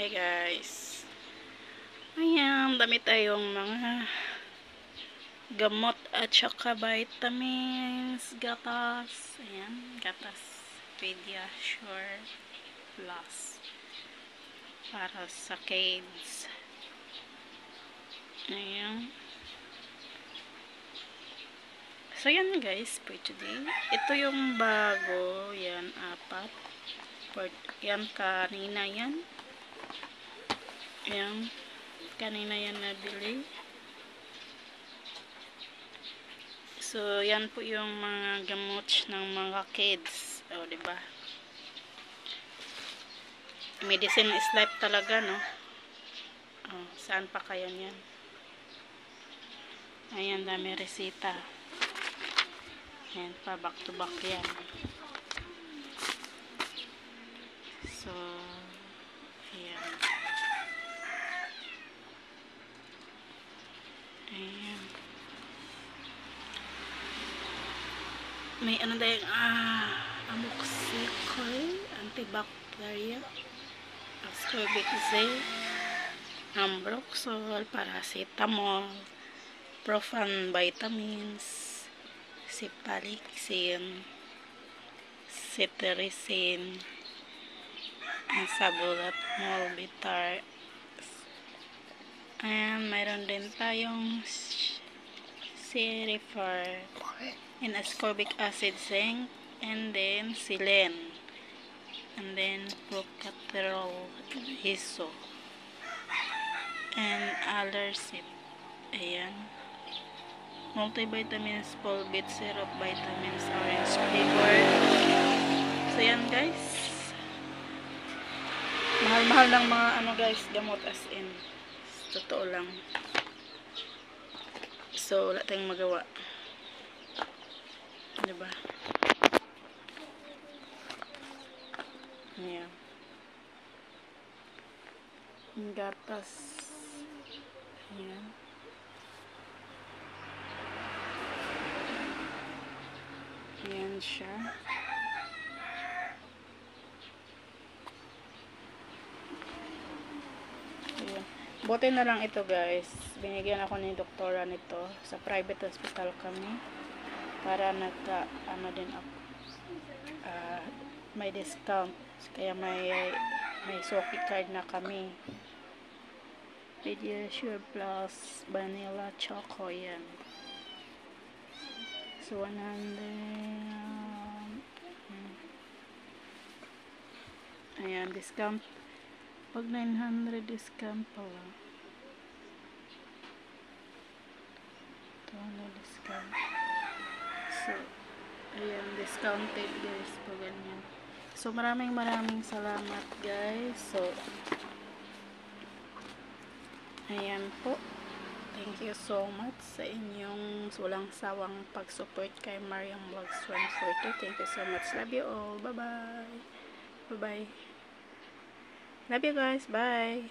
Hey guys. Ayan, dami tayong mga gamot at saka vitamins, gatas. Ayan, gatas. Pediasure Plus. Para sa kids. Ayan. So, yan guys, for today. Ito yung bago. Yan, 4. Yan, kanina yan. Ayan. Kanina yan nabili. So, yan po yung mga gamot ng mga kids. O, diba? Medicine is life talaga, no? O, saan pa kaya yan? Ayan, dami resita. Ayan pa, back to back yan. So, ayan. Ayan. May ano dahil, amoxicillin, antibacteria, ascorbic acid, ambroxol, paracetamol, profan vitamins, cefalexin, cetirizine, sabulat, molbitar. Ayan, mayroon din tayong Serifer and ascorbic acid, zinc, and then selen, and then procaterol, hiso, and alercit. Ayan, multivitamins, folate syrup, vitamins, orange flavor. So yan guys, mahal-mahal ng mga ano guys, gamot as in. Totoo lang. So wala tayong magawa. Diba? Ayan. Gatas. Ayan. Ayan siya. Ayan. Buti na lang ito guys. Binigyan ako ni doktora nito. Sa private hospital kami. Para ano din ako. May discount. Kaya may Soki card na kami. Pediasure Plus Vanilla Choco. Yan. So 100. Ayan, discount. Pag 900 discount pala. Ito na discount. So, ayan, discounted guys. Pag ganyan. So, maraming salamat guys. So, ayan po. Thank you so much sa inyong walang sawang pag-support kay Mariam Vlogs 142. Thank you so much. Love you all. Bye-bye. Bye-bye. Love you guys. Bye.